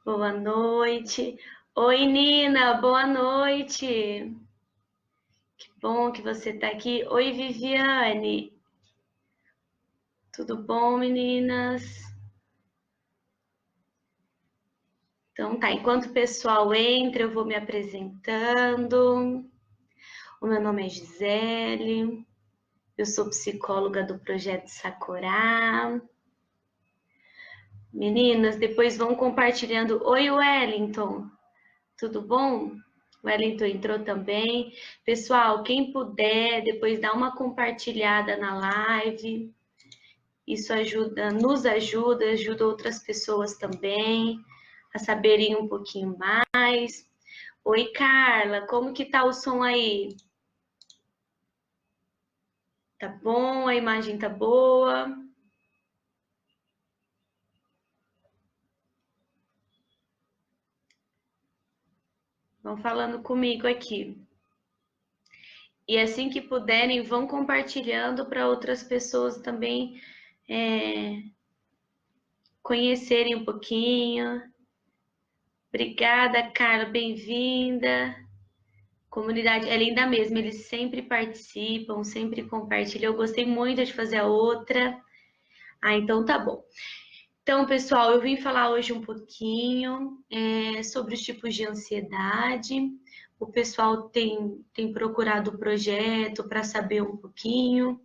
Boa noite. Oi, Nina, boa noite. Que bom que você está aqui. Oi, Viviane. Tudo bom, meninas? Então tá, enquanto o pessoal entra, eu vou me apresentando. O meu nome é Gisele, eu sou psicóloga do Projeto Sakurá. Meninas, depois vão compartilhando. Oi, Wellington. Tudo bom? O Wellington entrou também. Pessoal, quem puder, depois dá uma compartilhada na live. Isso ajuda, ajuda outras pessoas também a saberem um pouquinho mais. Oi, Carla, como que tá o som aí? Tá bom? A imagem tá boa? Vão falando comigo aqui. E assim que puderem, vão compartilhando para outras pessoas também conhecerem um pouquinho. Obrigada, Carla, bem-vinda. Comunidade é linda mesmo, eles sempre participam, sempre compartilham. Eu gostei muito de fazer a outra. Ah, então tá bom. Então, pessoal, eu vim falar hoje um pouquinho sobre os tipos de ansiedade. O pessoal tem procurado o projeto para saber um pouquinho.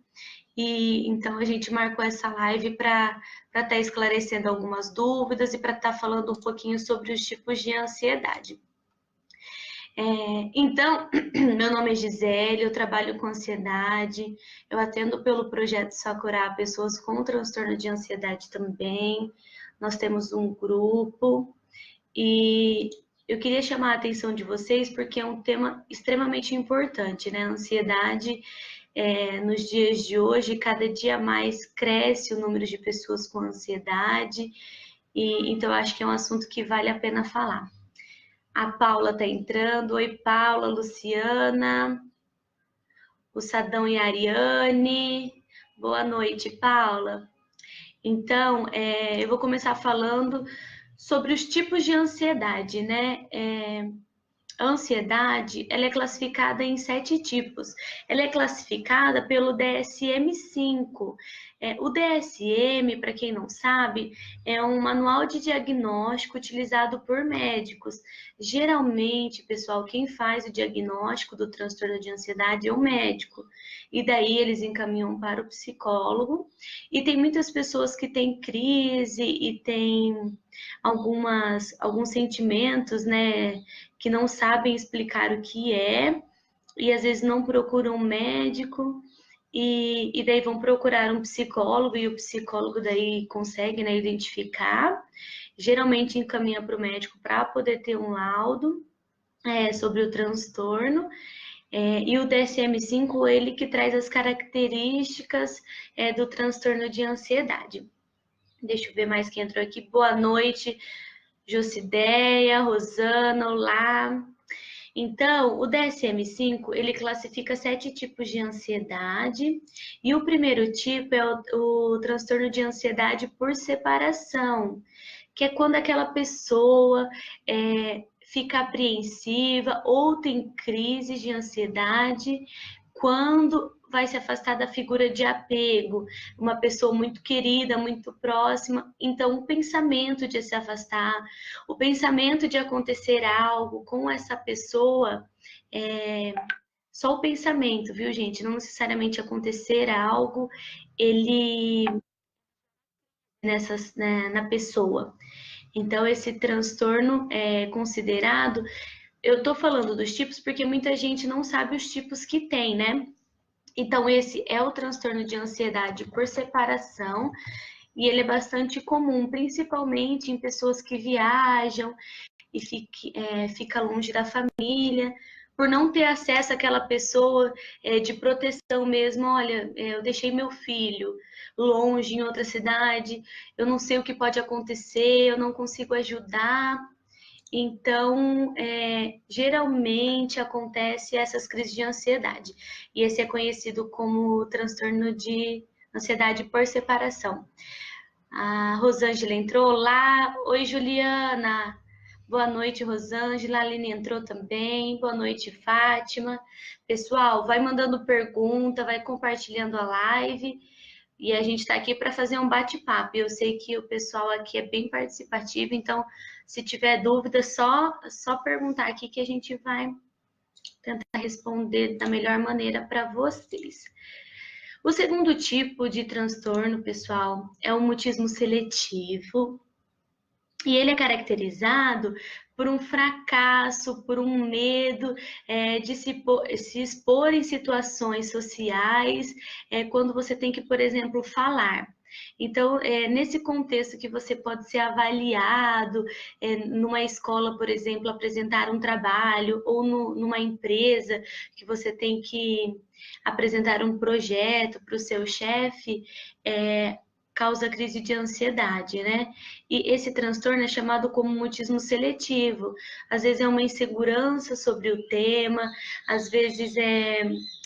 E então a gente marcou essa live para estar esclarecendo algumas dúvidas e para estar falando um pouquinho sobre os tipos de ansiedade. Então, meu nome é Gisele, eu trabalho com ansiedade, eu atendo pelo projeto Sakurá pessoas com transtorno de ansiedade também. Nós temos um grupo e eu queria chamar a atenção de vocês porque é um tema extremamente importante, né? A ansiedade, nos dias de hoje, cada dia mais cresce o número de pessoas com ansiedade, e então eu acho que é um assunto que vale a pena falar. A Paula está entrando. Oi, Paula, Luciana, o Sadão e a Ariane. Boa noite, Paula. Então, eu vou começar falando sobre os tipos de ansiedade, né? A ansiedade, ela é classificada em 7 tipos. Ela é classificada pelo DSM-5. O DSM, para quem não sabe, é um manual de diagnóstico utilizado por médicos. Geralmente, pessoal, quem faz o diagnóstico do transtorno de ansiedade é o médico. E daí eles encaminham para o psicólogo. E tem muitas pessoas que têm crise e têm alguns sentimentos, né, que não sabem explicar o que é, e às vezes não procuram um médico, e daí vão procurar um psicólogo, e o psicólogo daí consegue, né, identificar, geralmente encaminha para o médico para poder ter um laudo sobre o transtorno, e o DSM-5, ele que traz as características do transtorno de ansiedade. Deixa eu ver mais quem entrou aqui. Boa noite, Jocideia, Rosana, olá. Então, o DSM-5, ele classifica 7 tipos de ansiedade, e o primeiro tipo é o transtorno de ansiedade por separação, que é quando aquela pessoa fica apreensiva ou tem crises de ansiedade quando vai se afastar da figura de apego, uma pessoa muito querida, muito próxima. Então, o pensamento de se afastar, o pensamento de acontecer algo com essa pessoa, só o pensamento, viu, gente? Não necessariamente acontecer algo, ele na pessoa. Então, esse transtorno é considerado. Eu tô falando dos tipos porque muita gente não sabe os tipos que tem, né? Então, esse é o transtorno de ansiedade por separação, e ele é bastante comum, principalmente em pessoas que viajam e fica longe da família, por não ter acesso àquela pessoa de proteção mesmo. Olha, eu deixei meu filho longe em outra cidade, eu não sei o que pode acontecer, eu não consigo ajudar. Então, geralmente acontece essas crises de ansiedade. E esse é conhecido como transtorno de ansiedade por separação. A Rosângela entrou lá. Oi, Juliana. Boa noite, Rosângela. A Aline entrou também. Boa noite, Fátima. Pessoal, vai mandando pergunta, vai compartilhando a live. E a gente está aqui para fazer um bate-papo. Eu sei que o pessoal aqui é bem participativo, então, se tiver dúvida, só perguntar aqui que a gente vai tentar responder da melhor maneira para vocês. O segundo tipo de transtorno, pessoal, é o mutismo seletivo. E ele é caracterizado por um fracasso, por um medo de se expor em situações sociais, quando você tem que, por exemplo, falar. Então, nesse contexto que você pode ser avaliado, numa escola, por exemplo, apresentar um trabalho, ou numa empresa que você tem que apresentar um projeto para o seu chefe, causa crise de ansiedade, né? E esse transtorno é chamado como mutismo seletivo. Às vezes é uma insegurança sobre o tema, às vezes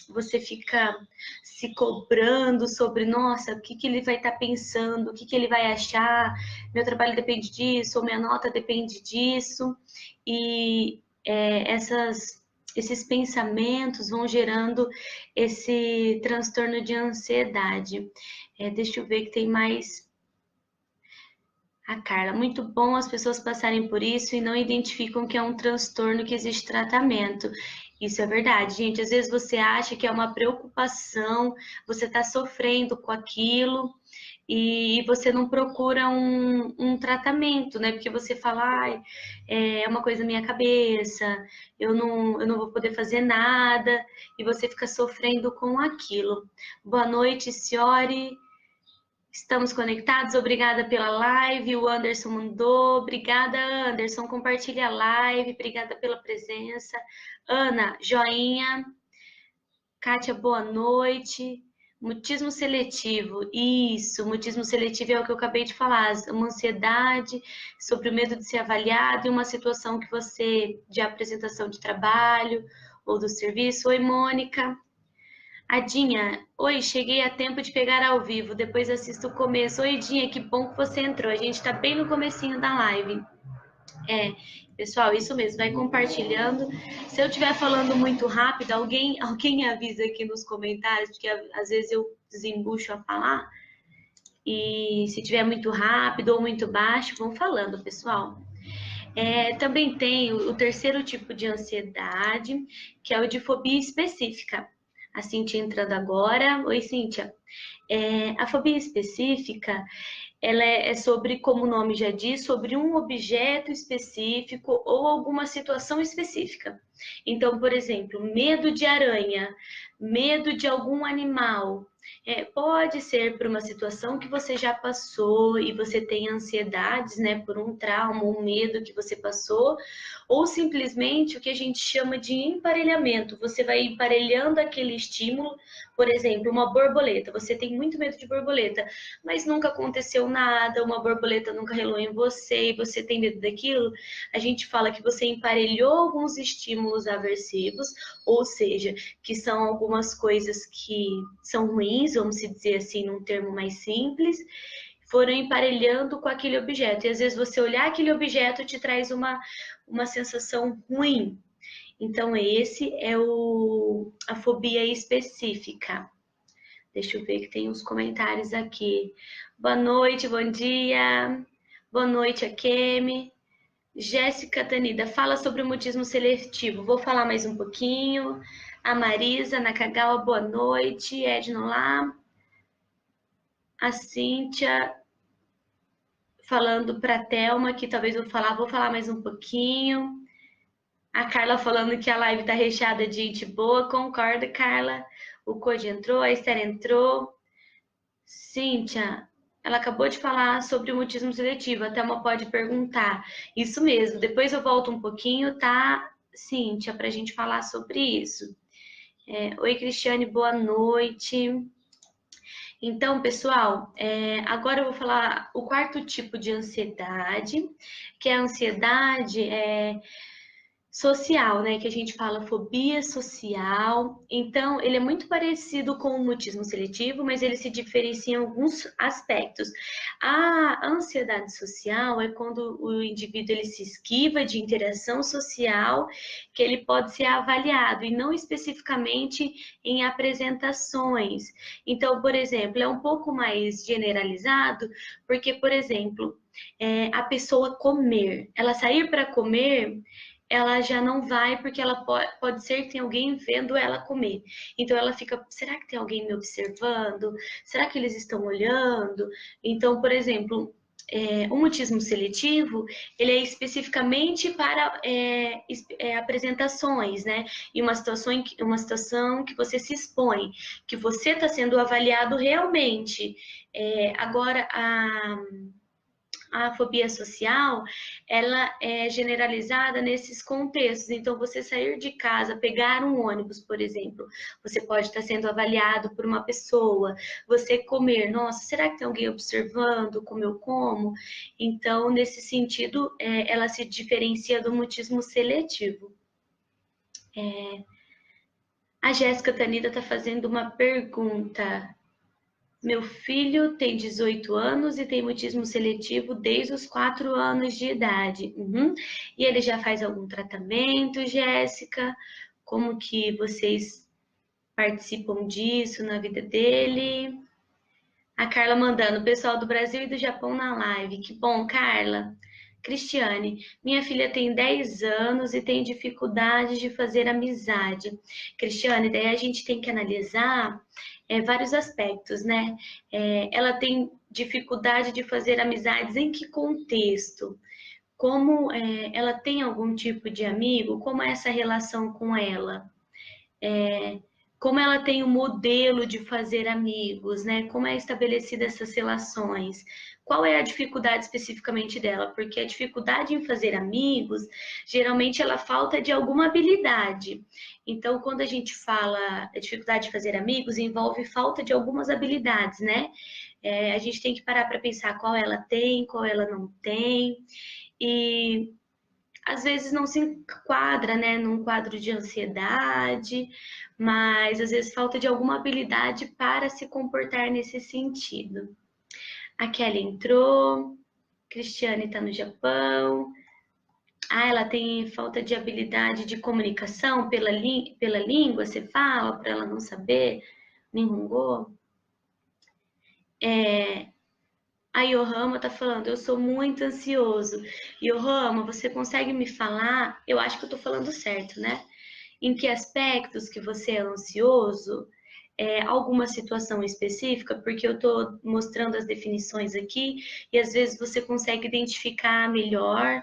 você fica se cobrando sobre, nossa, o que ele vai estar pensando, o que ele vai achar, meu trabalho depende disso, ou minha nota depende disso. E esses pensamentos vão gerando esse transtorno de ansiedade. Deixa eu ver que tem mais. A Carla, muito bom as pessoas passarem por isso e não identificam que é um transtorno que existe tratamento. Isso é verdade, gente. Às vezes você acha que é uma preocupação, você está sofrendo com aquilo e você não procura um tratamento, né? Porque você fala, ai, é uma coisa na minha cabeça, eu não vou poder fazer nada, e você fica sofrendo com aquilo. Boa noite, Ciori. Estamos conectados, obrigada pela live, o Anderson mandou, obrigada Anderson, compartilha a live, obrigada pela presença. Ana, joinha. Kátia, boa noite. Mutismo seletivo, isso, mutismo seletivo é o que eu acabei de falar, uma ansiedade sobre o medo de ser avaliado em uma situação que você, de apresentação de trabalho ou do serviço. Oi, Mônica. Adinha, oi, cheguei a tempo de pegar ao vivo, depois assisto o começo. Oi, Dinha, que bom que você entrou. A gente está bem no comecinho da live. Pessoal, isso mesmo, vai compartilhando. Se eu estiver falando muito rápido, alguém avisa aqui nos comentários, porque às vezes eu desembucho a falar. E se tiver muito rápido ou muito baixo, vão falando, pessoal. Também tem o terceiro tipo de ansiedade, que é o de fobia específica. A Cíntia entrando agora. Oi, Cíntia. A fobia específica, ela é sobre, como o nome já diz, sobre um objeto específico ou alguma situação específica. Então, por exemplo, medo de aranha, medo de algum animal. Pode ser por uma situação que você já passou e você tem ansiedades, né, por um trauma, um medo que você passou, ou simplesmente o que a gente chama de emparelhamento. Você vai emparelhando aquele estímulo, por exemplo, uma borboleta. Você tem muito medo de borboleta, mas nunca aconteceu nada, uma borboleta nunca relou em você e você tem medo daquilo. A gente fala que você emparelhou alguns estímulos aversivos, ou seja, que são algumas coisas que são ruins, vamos dizer assim, num termo mais simples, foram emparelhando com aquele objeto. E às vezes você olhar aquele objeto te traz uma sensação ruim. Então, esse é a fobia específica. Deixa eu ver que tem uns comentários aqui. Boa noite, bom dia. Boa noite, Akemi. Jéssica Tanida, fala sobre o mutismo seletivo. Vou falar mais um pouquinho. A Marisa Nakagawa, boa noite. Edno lá. A Cíntia falando para a Thelma que talvez vou falar mais um pouquinho. A Carla falando que a live está recheada de gente boa. Concorda, Carla? O Code entrou, a Esther entrou. Cíntia, ela acabou de falar sobre o mutismo seletivo. A Thelma pode perguntar. Isso mesmo. Depois eu volto um pouquinho, tá, Cíntia, para a gente falar sobre isso. Oi, Cristiane, boa noite. Então, pessoal, agora eu vou falar o quarto tipo de ansiedade, que é a ansiedade social, né, que a gente fala fobia social. Então, ele é muito parecido com o mutismo seletivo, mas ele se diferencia em alguns aspectos. A ansiedade social é quando o indivíduo ele se esquiva de interação social, que ele pode ser avaliado, e não especificamente em apresentações. Então, por exemplo, é um pouco mais generalizado, porque, por exemplo, a pessoa comer, ela sair para comer, ela já não vai porque ela pode ser que tenha alguém vendo ela comer. Então ela fica, será que tem alguém me observando? Será que eles estão olhando? Então, por exemplo, o mutismo seletivo, ele é especificamente para apresentações, né? E uma situação que você se expõe, que você está sendo avaliado realmente. Agora, a fobia social, ela é generalizada nesses contextos. Então, você sair de casa, pegar um ônibus, por exemplo, você pode estar sendo avaliado por uma pessoa. Você comer, nossa, será que tem alguém observando como eu como? Então, nesse sentido, ela se diferencia do mutismo seletivo. A Jéssica Tanida está fazendo uma pergunta. Meu filho tem 18 anos e tem mutismo seletivo desde os 4 anos de idade. Uhum. E ele já faz algum tratamento, Jéssica? Como que vocês participam disso na vida dele? A Carla mandando, pessoal do Brasil e do Japão na live. Que bom, Carla. Cristiane, minha filha tem 10 anos e tem dificuldade de fazer amizade. Cristiane, daí a gente tem que analisar vários aspectos, né? Ela tem dificuldade de fazer amizades em que contexto? Como ela tem algum tipo de amigo? Como é essa relação com ela? Como ela tem o modelo de fazer amigos, né? Como é estabelecida essas relações? Qual é a dificuldade especificamente dela? Porque a dificuldade em fazer amigos, geralmente ela falta de alguma habilidade. Então, quando a gente fala a dificuldade de fazer amigos, envolve falta de algumas habilidades, né? A gente tem que parar para pensar qual ela tem, qual ela não tem. E às vezes não se enquadra, né, num quadro de ansiedade, mas às vezes falta de alguma habilidade para se comportar nesse sentido. A Kelly entrou, Cristiane está no Japão. Ela tem falta de habilidade de comunicação pela língua, você fala, para ela não saber, Nihongo. A Yohama tá falando, eu sou muito ansioso. Yohama, você consegue me falar? Eu acho que eu tô falando certo, né? Em que aspectos que você é ansioso? Alguma situação específica? Porque eu tô mostrando as definições aqui e às vezes você consegue identificar melhor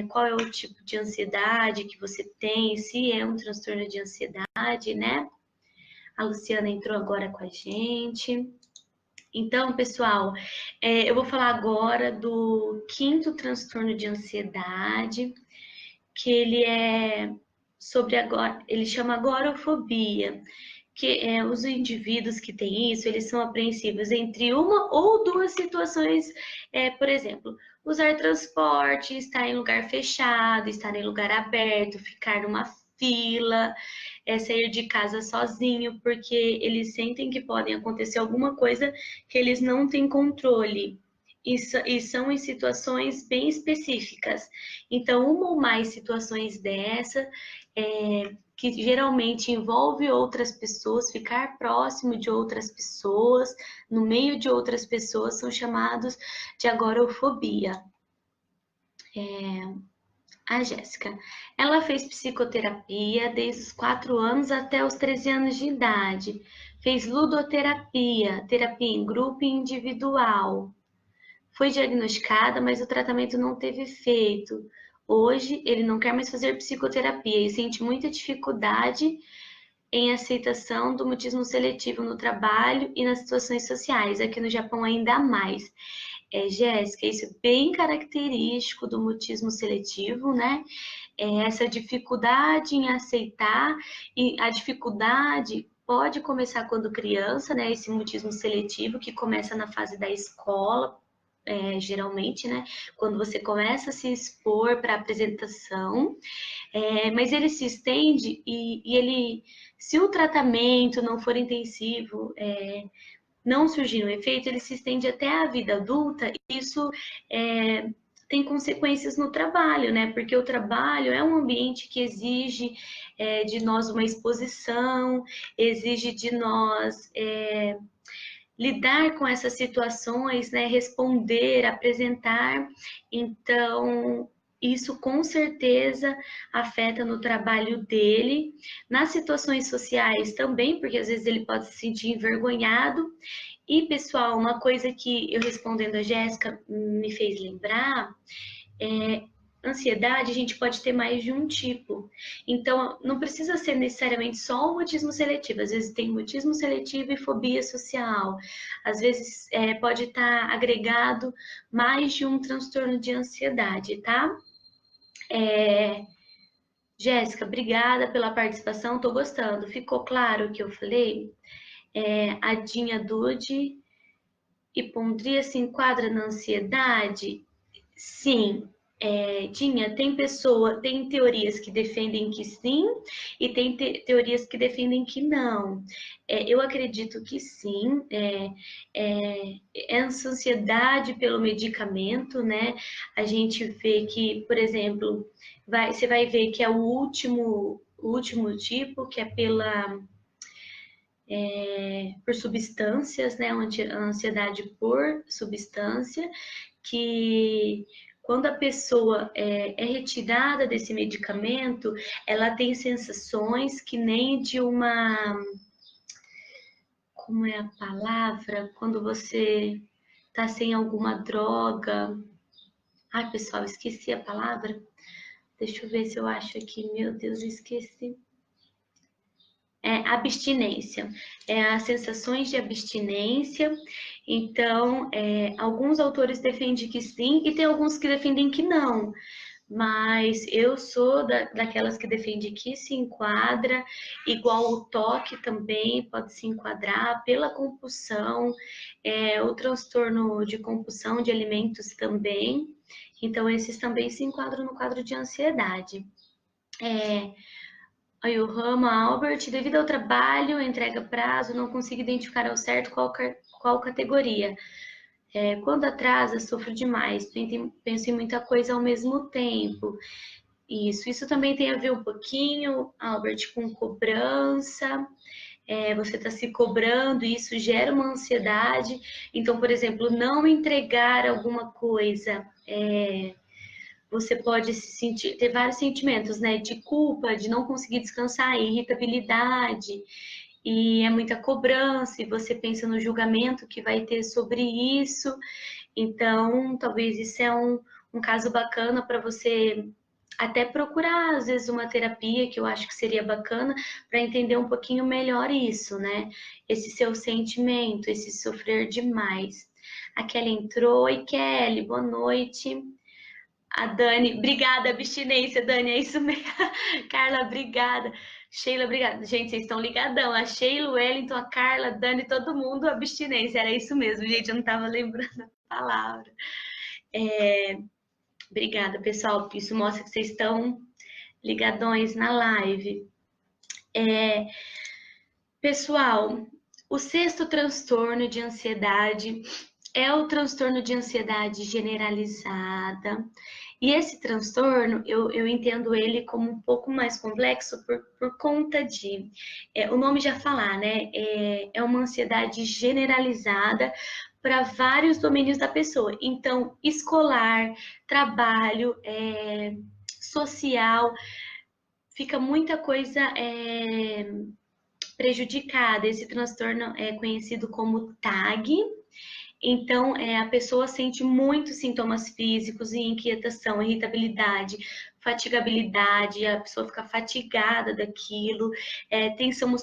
qual é o tipo de ansiedade que você tem, se é um transtorno de ansiedade, né? A Luciana entrou agora com a gente. Então, pessoal, eu vou falar agora do quinto transtorno de ansiedade, que ele é sobre agora, ele chama agorafobia, que os indivíduos que têm isso, eles são apreensivos entre uma ou duas situações, por exemplo, usar transporte, estar em lugar fechado, estar em lugar aberto, ficar numa fila, sair de casa sozinho, porque eles sentem que podem acontecer alguma coisa que eles não têm controle. E são em situações bem específicas. Então, uma ou mais situações dessa, que geralmente envolve outras pessoas, ficar próximo de outras pessoas, no meio de outras pessoas, são chamados de agorafobia. A Jéssica, ela fez psicoterapia desde os 4 anos até os 13 anos de idade. Fez ludoterapia, terapia em grupo e individual. Foi diagnosticada, mas o tratamento não teve efeito. Hoje, ele não quer mais fazer psicoterapia e sente muita dificuldade em aceitação do mutismo seletivo no trabalho e nas situações sociais. Aqui no Japão, ainda mais. Jéssica, isso é bem característico do mutismo seletivo, né? Essa dificuldade em aceitar, e a dificuldade pode começar quando criança, né? Esse mutismo seletivo que começa na fase da escola, geralmente, né? Quando você começa a se expor para apresentação, Mas ele se estende e ele, se o tratamento não for intensivo, não surgir um efeito, ele se estende até a vida adulta, e isso tem consequências no trabalho, né? Porque o trabalho é um ambiente que exige de nós uma exposição, exige de nós lidar com essas situações, né? Responder, apresentar. Então, isso com certeza afeta no trabalho dele, nas situações sociais também, porque às vezes ele pode se sentir envergonhado. E, pessoal, uma coisa que eu respondendo a Jéssica me fez lembrar ansiedade, a gente pode ter mais de um tipo. Então, não precisa ser necessariamente só o mutismo seletivo. Às vezes tem mutismo seletivo e fobia social. Às vezes pode estar agregado mais de um transtorno de ansiedade, tá? Jéssica, obrigada pela participação, tô gostando. Ficou claro o que eu falei? A Dinha Dude, hipondria se enquadra na ansiedade? Sim. Dinha, tem teorias que defendem que sim e tem teorias que defendem que não. Eu acredito que sim. Essa ansiedade pelo medicamento, né? A gente vê que, por exemplo, você vai ver que é o último tipo, que é por substâncias, né? A ansiedade por substância, que quando a pessoa é retirada desse medicamento, ela tem sensações que nem de uma... Como é a palavra? Quando você tá sem alguma droga. Ai, pessoal, esqueci a palavra. Deixa eu ver se eu acho aqui. Meu Deus, eu esqueci. Abstinência. As sensações de abstinência. Então, alguns autores defendem que sim, e tem alguns que defendem que não. Mas eu sou daquelas que defende que se enquadra, igual o toque também pode se enquadrar pela compulsão, o transtorno de compulsão de alimentos também. Então, esses também se enquadram no quadro de ansiedade. Aí o Rama Albert, devido ao trabalho, entrega prazo, não consigo identificar ao certo qual categoria. Quando atrasa, sofro demais, penso em muita coisa ao mesmo tempo. Isso também tem a ver um pouquinho, Albert, com cobrança. Você está se cobrando, e isso gera uma ansiedade. Então, por exemplo, não entregar alguma coisa, você pode ter vários sentimentos, né? De culpa, de não conseguir descansar, irritabilidade, e é muita cobrança, e você pensa no julgamento que vai ter sobre isso. Então, talvez isso é um caso bacana para você até procurar, às vezes, uma terapia, que eu acho que seria bacana, para entender um pouquinho melhor isso, né? Esse seu sentimento, esse sofrer demais. A Kelly entrou. Oi, Kelly, boa noite. A Dani, obrigada, abstinência, Dani, é isso mesmo. Carla, obrigada. Sheila, obrigada. Gente, vocês estão ligadão. A Sheila, o Wellington, a Carla, a Dani, todo mundo, abstinência. Era isso mesmo, gente, eu não estava lembrando a palavra. Obrigada, pessoal. Isso mostra que vocês estão ligadões na live. Pessoal, o 6º transtorno de ansiedade é o transtorno de ansiedade generalizada. E esse transtorno, eu entendo ele como um pouco mais complexo por conta de... o nome já falar, né? É uma ansiedade generalizada para vários domínios da pessoa. Então, escolar, trabalho, social, fica muita coisa prejudicada. Esse transtorno é conhecido como TAG. Então, a pessoa sente muitos sintomas físicos e inquietação, irritabilidade, fatigabilidade, a pessoa fica fatigada daquilo, tensão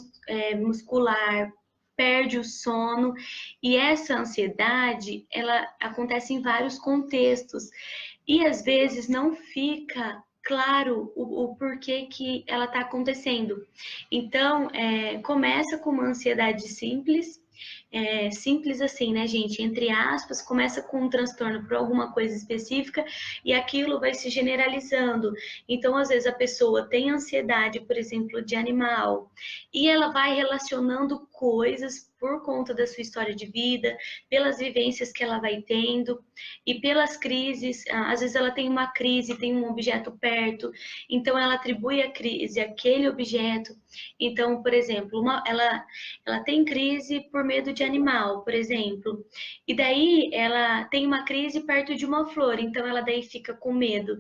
muscular, perde o sono. E essa ansiedade, ela acontece em vários contextos. E às vezes não fica claro o porquê que ela está acontecendo. Então, começa com uma ansiedade simples, simples assim, né, gente? Entre aspas, começa com um transtorno por alguma coisa específica e aquilo vai se generalizando. Então, às vezes, a pessoa tem ansiedade, por exemplo, de animal, e ela vai relacionando coisas por conta da sua história de vida, pelas vivências que ela vai tendo e pelas crises. Às vezes ela tem uma crise, tem um objeto perto, então ela atribui a crise àquele objeto. Então, por exemplo, ela tem crise por medo de animal, por exemplo, e daí ela tem uma crise perto de uma flor, então ela daí fica com medo,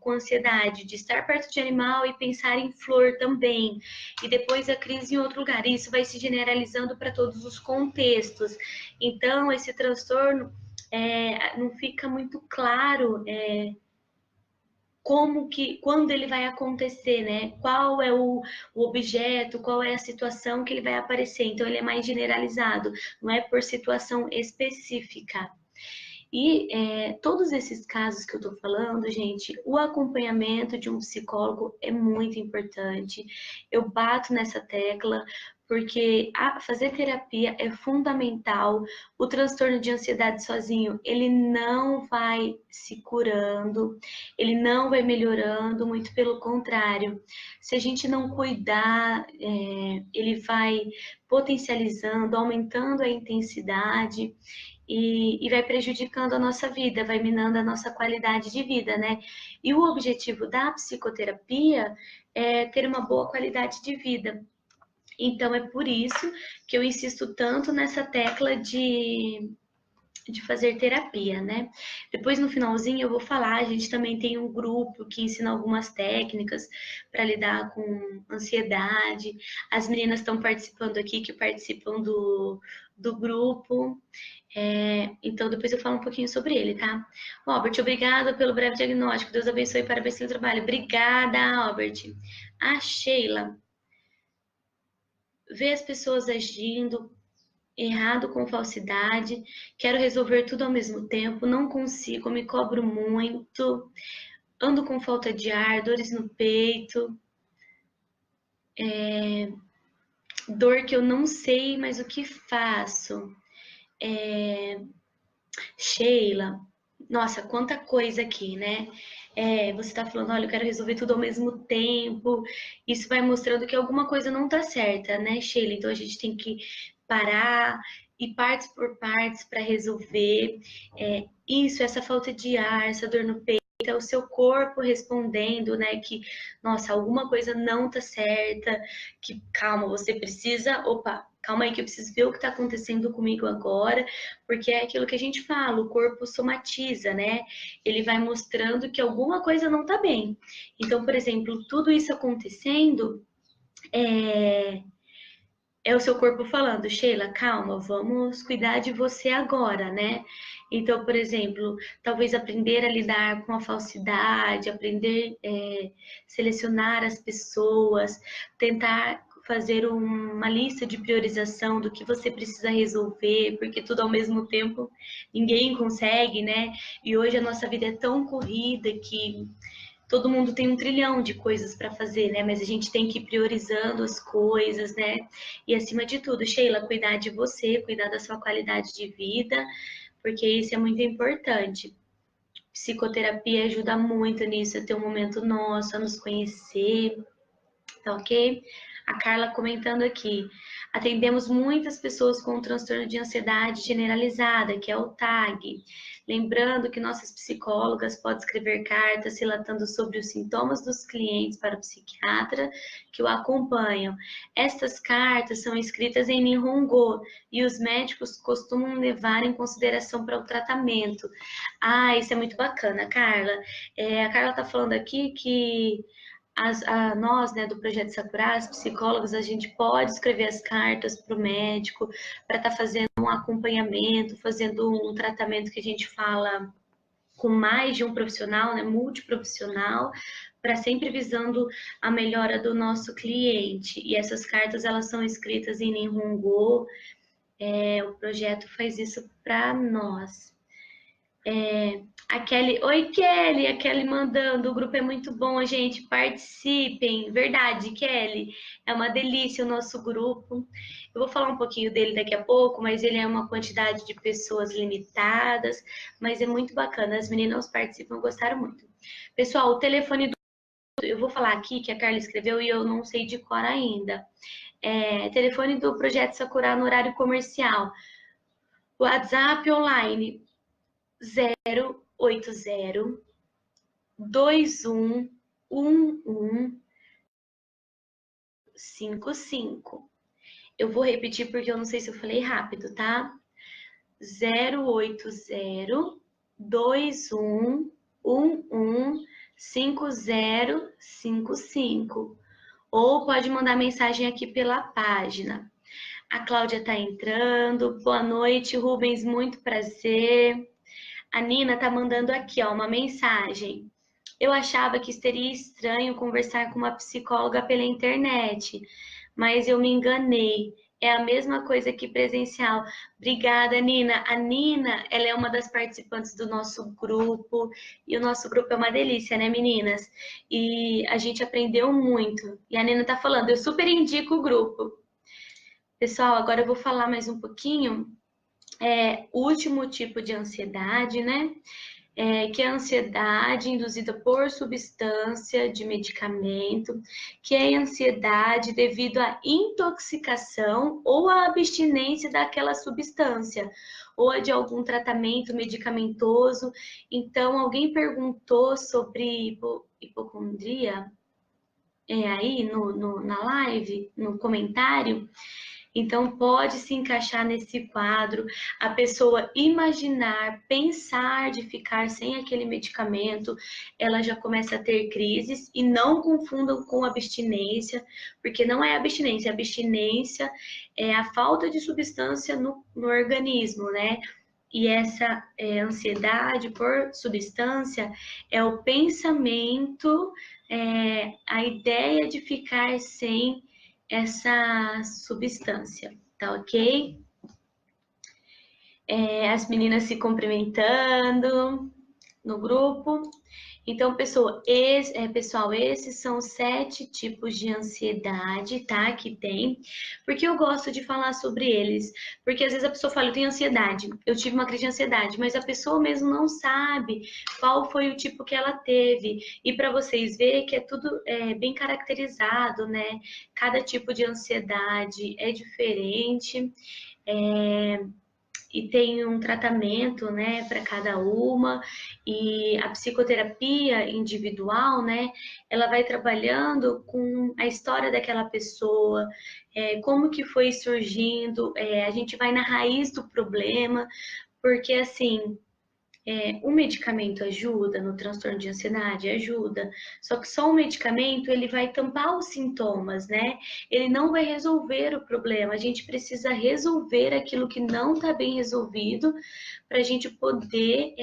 com ansiedade de estar perto de animal e pensar em flor também, e depois a crise em outro lugar. Isso vai se generalizando para todos os contextos. Então, esse transtorno não fica muito claro quando ele vai acontecer, né? Qual é o objeto, qual é a situação que ele vai aparecer. Então, ele é mais generalizado, não é por situação específica. E todos esses casos que eu tô falando, gente, o acompanhamento de um psicólogo é muito importante. Eu bato nessa tecla porque fazer terapia é fundamental. O transtorno de ansiedade sozinho, ele não vai se curando, ele não vai melhorando, muito pelo contrário. Se a gente não cuidar, ele vai potencializando, aumentando a intensidade e vai prejudicando a nossa vida, vai minando a nossa qualidade de vida, né? E o objetivo da psicoterapia é ter uma boa qualidade de vida. Então é por isso que eu insisto tanto nessa tecla de fazer terapia, né? Depois no finalzinho eu vou falar, a gente também tem um grupo que ensina algumas técnicas para lidar com ansiedade. As meninas estão participando aqui, que participam do grupo. Então depois eu falo um pouquinho sobre ele, tá? Robert, obrigada pelo breve diagnóstico. Deus abençoe e parabéns pelo trabalho. Obrigada, Robert. A Sheila vê as pessoas agindo errado com falsidade, quero resolver tudo ao mesmo tempo, não consigo, me cobro muito, ando com falta de ar, dores no peito, dor que eu não sei mais o que faço. Sheila, nossa, quanta coisa aqui, né? Você tá falando, olha, eu quero resolver tudo ao mesmo tempo. Isso vai mostrando que alguma coisa não tá certa, né, Sheila? Então a gente tem que parar e partes por partes para resolver. Isso, essa falta de ar, essa dor no peito, é o seu corpo respondendo, né? Que, nossa, alguma coisa não tá certa, que calma, você precisa, opa, calma aí que eu preciso ver o que tá acontecendo comigo agora, porque é aquilo que a gente fala, o corpo somatiza, né? Ele vai mostrando que alguma coisa não tá bem. Então, por exemplo, tudo isso acontecendo é o seu corpo falando, Sheila, calma, vamos cuidar de você agora, né? Então, por exemplo, talvez aprender a lidar com a falsidade, aprender a selecionar as pessoas, tentar fazer uma lista de priorização do que você precisa resolver, porque tudo ao mesmo tempo ninguém consegue, né? E hoje a nossa vida é tão corrida que todo mundo tem um trilhão de coisas para fazer, né? Mas a gente tem que ir priorizando as coisas, né? E acima de tudo, Sheila, cuidar de você, cuidar da sua qualidade de vida, porque isso é muito importante. Psicoterapia ajuda muito nisso, a ter um momento nosso, a nos conhecer, tá ok? A Carla comentando aqui. Atendemos muitas pessoas com transtorno de ansiedade generalizada, que é o TAG. Lembrando que nossas psicólogas podem escrever cartas relatando sobre os sintomas dos clientes para o psiquiatra que o acompanham. Estas cartas são escritas em Nihongo e os médicos costumam levar em consideração para o tratamento. Isso é muito bacana, Carla. A Carla está falando aqui que nós, né, do Projeto Sakura, as psicólogas, a gente pode escrever as cartas para o médico, para estar fazendo um acompanhamento, fazendo um tratamento que a gente fala com mais de um profissional, né, multiprofissional, para sempre visando a melhora do nosso cliente. E essas cartas, elas são escritas em Nihongo, o projeto faz isso para nós. A Kelly, oi Kelly, a Kelly mandando, o grupo é muito bom, gente, participem, verdade, Kelly, é uma delícia o nosso grupo. Eu vou falar um pouquinho dele daqui a pouco, mas ele é uma quantidade de pessoas limitadas, mas é muito bacana, as meninas participam, gostaram muito. Pessoal, o telefone do... Eu vou falar aqui que a Carla escreveu e eu não sei de cor ainda. Telefone do Projeto Sakura no horário comercial. WhatsApp online 080 211155. Eu vou repetir porque eu não sei se eu falei rápido, tá? 080 21115055. Ou pode mandar mensagem aqui pela página. A Cláudia tá entrando. Boa noite, Rubens, muito prazer. A Nina tá mandando aqui, ó, uma mensagem. Eu achava que seria estranho conversar com uma psicóloga pela internet, mas eu me enganei. É a mesma coisa que presencial. Obrigada, Nina. A Nina, ela é uma das participantes do nosso grupo, e o nosso grupo é uma delícia, né, meninas? E a gente aprendeu muito. E a Nina tá falando, eu super indico o grupo. Pessoal, agora eu vou falar mais um pouquinho. O último tipo de ansiedade, né? Que é a ansiedade induzida por substância de medicamento, que é a ansiedade devido à intoxicação ou à abstinência daquela substância, ou a de algum tratamento medicamentoso. Então, alguém perguntou sobre hipocondria aí na live, no comentário. Então, pode se encaixar nesse quadro a pessoa imaginar, pensar de ficar sem aquele medicamento, ela já começa a ter crises, e não confundam com abstinência, porque não é abstinência, abstinência é a falta de substância no organismo, né? E essa ansiedade por substância é o pensamento, a ideia de ficar sem essa substância, tá ok? As meninas se cumprimentando no grupo. Então, pessoal, esses são 7 tipos de ansiedade, tá? Que tem. Porque eu gosto de falar sobre eles. Porque às vezes a pessoa fala, eu tenho ansiedade, eu tive uma crise de ansiedade, mas a pessoa mesmo não sabe qual foi o tipo que ela teve. E para vocês verem que é tudo bem caracterizado, né? Cada tipo de ansiedade é diferente. E tem um tratamento, né, para cada uma, e a psicoterapia individual, né, ela vai trabalhando com a história daquela pessoa, como que foi surgindo, a gente vai na raiz do problema, porque assim, o medicamento ajuda no transtorno de ansiedade? Ajuda. Só que só o medicamento, ele vai tampar os sintomas, né? Ele não vai resolver o problema. A gente precisa resolver aquilo que não está bem resolvido para a gente poder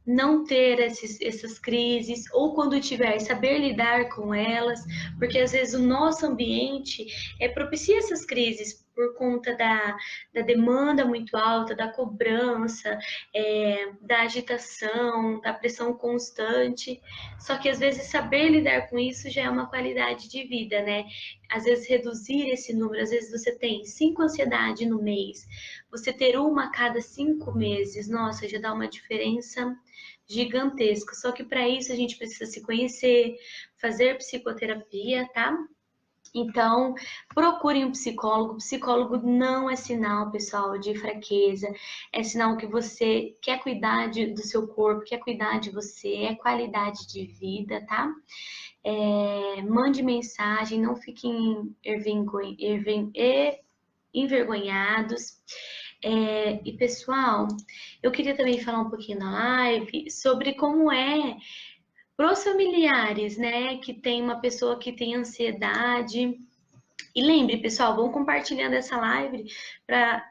não ter essas crises, ou quando tiver, saber lidar com elas, porque às vezes o nosso ambiente propicia essas crises por conta da demanda muito alta, da cobrança, da agitação, da pressão constante. Só que às vezes saber lidar com isso já é uma qualidade de vida, né? Às vezes reduzir esse número, às vezes você tem 5 ansiedades no mês, você ter uma a cada 5 meses, nossa, já dá uma diferença gigantesca. Só que para isso a gente precisa se conhecer, fazer psicoterapia, tá? Então, procurem um psicólogo. Psicólogo não é sinal, pessoal, de fraqueza. É sinal que você quer cuidar do seu corpo, quer cuidar de você, é qualidade de vida, tá? Mande mensagem, não fiquem envergonhados. E pessoal, eu queria também falar um pouquinho na live sobre como é para os familiares, né, que tem uma pessoa que tem ansiedade. E lembre, pessoal, vão compartilhando essa live para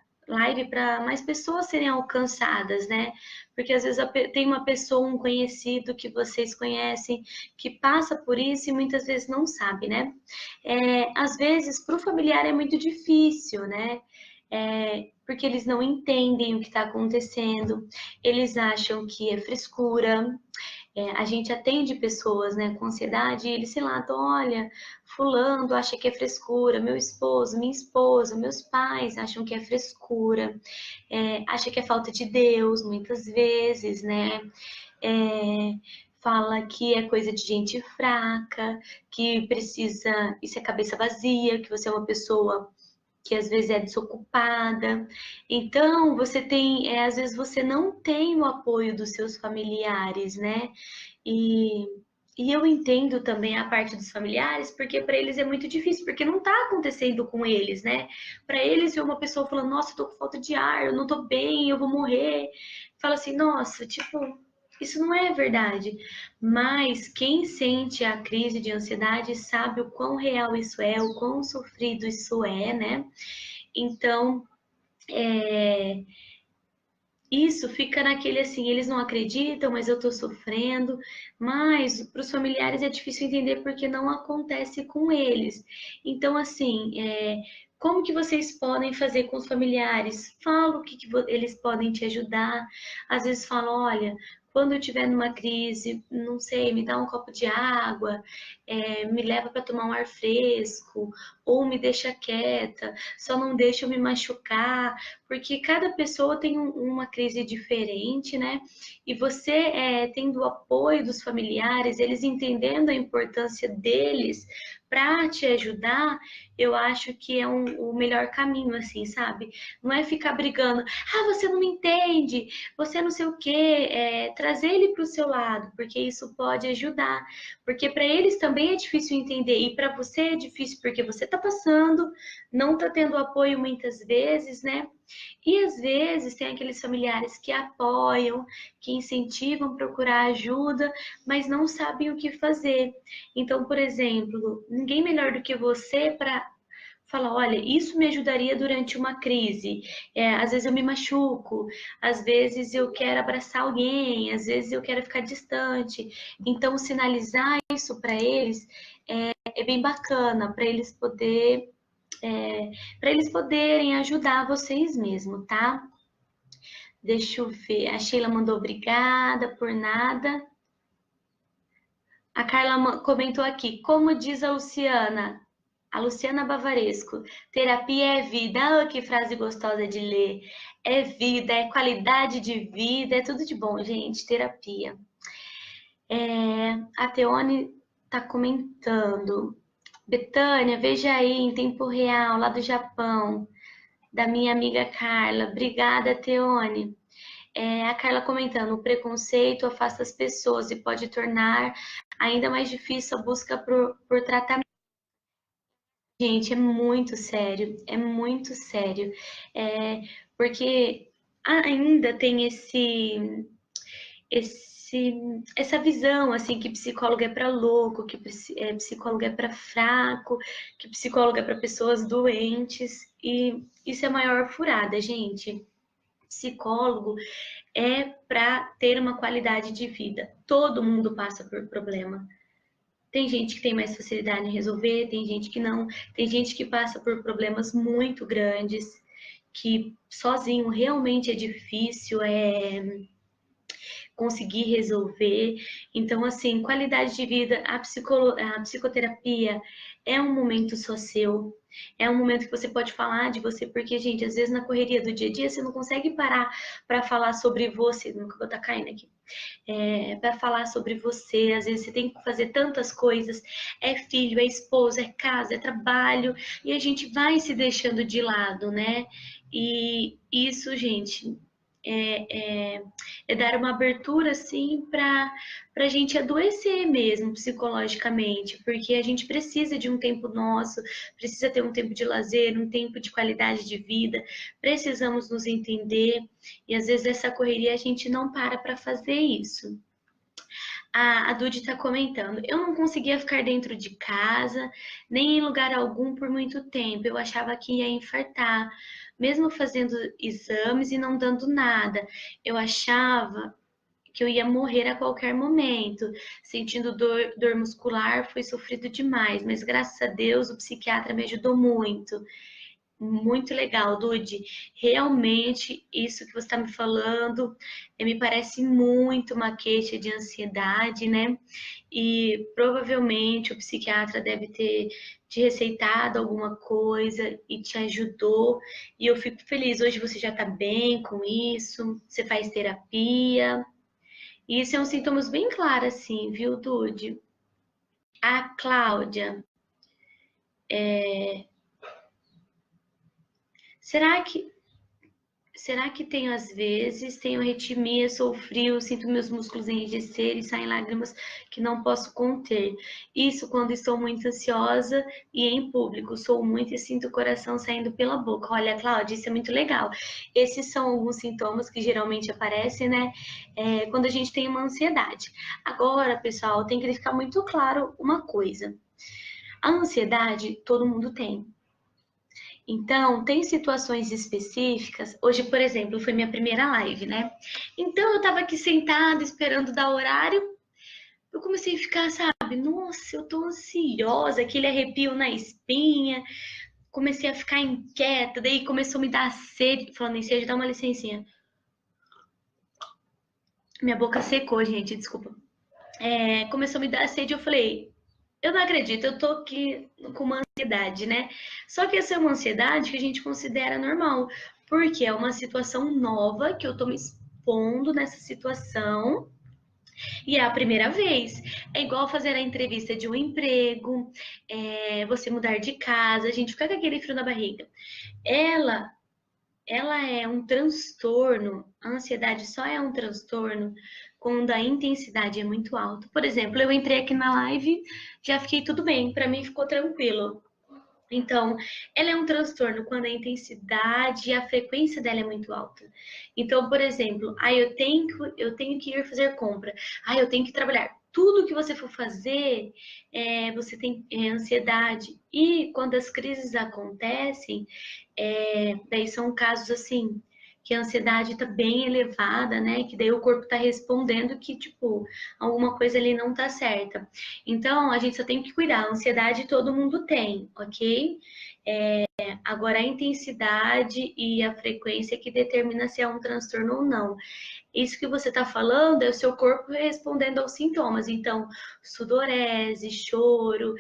mais pessoas serem alcançadas, né? Porque às vezes tem uma pessoa, um conhecido que vocês conhecem, que passa por isso e muitas vezes não sabe, né? Às vezes, para o familiar é muito difícil, né? porque eles não entendem o que está acontecendo, eles acham que é frescura. A gente atende pessoas, né, com ansiedade e eles relatam, olha, fulano acha que é frescura, meu esposo, minha esposa, meus pais acham que é frescura, acha que é falta de Deus, muitas vezes, né, fala que é coisa de gente fraca, que precisa, isso é cabeça vazia, que você é uma pessoa que às vezes é desocupada. Então, você tem, às vezes você não tem o apoio dos seus familiares, né? E, e eu entendo também a parte dos familiares, porque para eles é muito difícil, porque não está acontecendo com eles, né? Para eles, ver uma pessoa falando, nossa, eu tô com falta de ar, eu não tô bem, eu vou morrer. Fala assim, nossa, tipo, isso não é verdade. Mas quem sente a crise de ansiedade sabe o quão real isso é, o quão sofrido isso é, né? Então, isso fica naquele assim, eles não acreditam, mas eu tô sofrendo. Mas para os familiares é difícil entender porque não acontece com eles. Então, assim, como que vocês podem fazer com os familiares? Fala o que eles podem te ajudar. Às vezes falam, olha, quando eu estiver numa crise, não sei, me dá um copo de água, me leva para tomar um ar fresco, ou me deixa quieta, só não deixa eu me machucar, porque cada pessoa tem uma crise diferente, né? E você tendo o apoio dos familiares, eles entendendo a importância deles para te ajudar, eu acho que é o melhor caminho, assim, sabe? Não é ficar brigando, ah, você não me entende, você não sei o quê, trazer ele para o seu lado, porque isso pode ajudar. Porque para eles também é difícil entender, e para você é difícil porque você está passando, não está tendo apoio muitas vezes, né? E às vezes tem aqueles familiares que apoiam, que incentivam a procurar ajuda, mas não sabem o que fazer. Então, por exemplo, ninguém melhor do que você para falar, olha, isso me ajudaria durante uma crise. Às vezes eu me machuco, às vezes eu quero abraçar alguém, às vezes eu quero ficar distante. Então, sinalizar isso para eles é bem bacana, para eles poderem ajudar vocês mesmo, tá? Deixa eu ver. A Sheila mandou obrigada por nada. A Carla comentou aqui, como diz a Luciana Bavaresco, terapia é vida. Oh, que frase gostosa de ler. É vida, é qualidade de vida, é tudo de bom, gente, terapia. A Teone tá comentando. Betânia, veja aí em tempo real, lá do Japão, da minha amiga Carla. Obrigada, Teone. A Carla comentando, o preconceito afasta as pessoas e pode tornar ainda mais difícil a busca por tratamento. Gente, é muito sério, é muito sério. Porque ainda tem essa visão assim que psicólogo é para louco, que psicólogo é para fraco, que psicólogo é para pessoas doentes, e isso é a maior furada, gente. Psicólogo é para ter uma qualidade de vida. Todo mundo passa por problema. Tem gente que tem mais facilidade em resolver, tem gente que não, tem gente que passa por problemas muito grandes, que sozinho realmente é difícil, conseguir resolver. Então, assim, qualidade de vida, a psicoterapia é um momento só seu, é um momento que você pode falar de você, porque, gente, às vezes na correria do dia a dia você não consegue parar para falar sobre você, nunca vou estar caindo aqui, para falar sobre você, às vezes você tem que fazer tantas coisas, é filho, é esposa, é casa, é trabalho, e a gente vai se deixando de lado, né? E isso, gente, é dar uma abertura assim para a gente adoecer mesmo psicologicamente, porque a gente precisa de um tempo nosso, precisa ter um tempo de lazer, um tempo de qualidade de vida, precisamos nos entender e às vezes essa correria a gente não para fazer isso. A Dudy está comentando, eu não conseguia ficar dentro de casa, nem em lugar algum por muito tempo, eu achava que ia infartar, mesmo fazendo exames e não dando nada, eu achava que eu ia morrer a qualquer momento, sentindo dor muscular, foi sofrido demais, mas graças a Deus o psiquiatra me ajudou muito. Muito legal, Dude. Realmente, isso que você está me falando me parece muito uma queixa de ansiedade, né? E provavelmente o psiquiatra deve ter te receitado alguma coisa e te ajudou. E eu fico feliz. Hoje você já está bem com isso, você faz terapia. E isso é um sintomas bem claro, assim, viu, Dude? A Cláudia, será que tenho às vezes, tenho arritmia, sou frio, sinto meus músculos enrijecer e saem lágrimas que não posso conter. Isso quando estou muito ansiosa e em público, sou muito e sinto o coração saindo pela boca. Olha, Cláudia, isso é muito legal. Esses são alguns sintomas que geralmente aparecem, né, quando a gente tem uma ansiedade. Agora, pessoal, tem que ficar muito claro uma coisa. A ansiedade todo mundo tem. Então, tem situações específicas. Hoje, por exemplo, foi minha primeira live, né? Então, eu tava aqui sentada, esperando dar horário. Eu comecei a ficar, sabe? Nossa, eu tô ansiosa, aquele arrepio na espinha. Comecei a ficar inquieta, daí começou a me dar sede. Falando em sede, dá uma licencinha. Minha boca secou, gente, desculpa. Começou a me dar sede, eu falei, eu não acredito, eu tô aqui com uma ansiedade, né? Só que essa é uma ansiedade que a gente considera normal, porque é uma situação nova que eu tô me expondo nessa situação e é a primeira vez. É igual fazer a entrevista de um emprego, você mudar de casa, a gente fica com aquele frio na barriga. Ela, ela é um transtorno, a ansiedade só é um transtorno quando a intensidade é muito alta. Por exemplo, eu entrei aqui na live, já fiquei tudo bem, para mim ficou tranquilo. Então, ela é um transtorno quando a intensidade e a frequência dela é muito alta. Então, por exemplo, eu tenho que ir fazer compra, eu tenho que trabalhar. Tudo que você for fazer, você tem ansiedade. E quando as crises acontecem, daí são casos assim, que a ansiedade está bem elevada, né? Que daí o corpo está respondendo que, tipo, alguma coisa ali não tá certa. Então, a gente só tem que cuidar. A ansiedade todo mundo tem, ok? Agora, a intensidade e a frequência que determina se é um transtorno ou não. Isso que você está falando é o seu corpo respondendo aos sintomas. Então, sudorese, choro,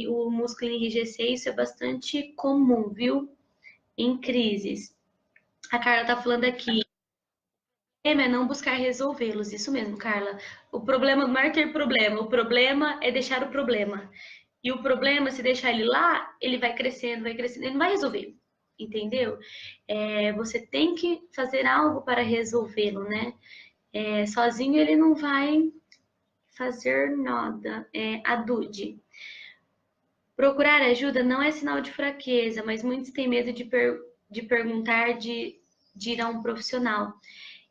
o músculo enrijecer, isso é bastante comum, viu? Em crises. A Carla tá falando aqui. É não buscar resolvê-los. Isso mesmo, Carla. O problema não é ter problema. O problema é deixar o problema. E o problema, se deixar ele lá, ele vai crescendo, ele não vai resolver. Entendeu? Você tem que fazer algo para resolvê-lo, né? Sozinho ele não vai fazer nada. A Dude. Procurar ajuda não é sinal de fraqueza, mas muitos têm medo de perguntar, de ir a um profissional.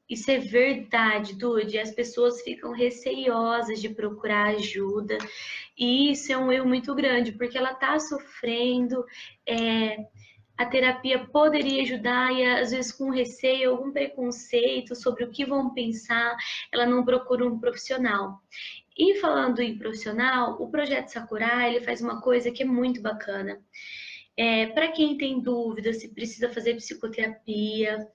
Isso é verdade, Dude. As pessoas ficam receiosas de procurar ajuda. E isso é um erro muito grande, porque ela está sofrendo. A terapia poderia ajudar e às vezes com receio, algum preconceito sobre o que vão pensar, ela não procura um profissional. E falando em profissional, o projeto Sakura, ele faz uma coisa que é muito bacana. Para quem tem dúvida se precisa fazer psicoterapia,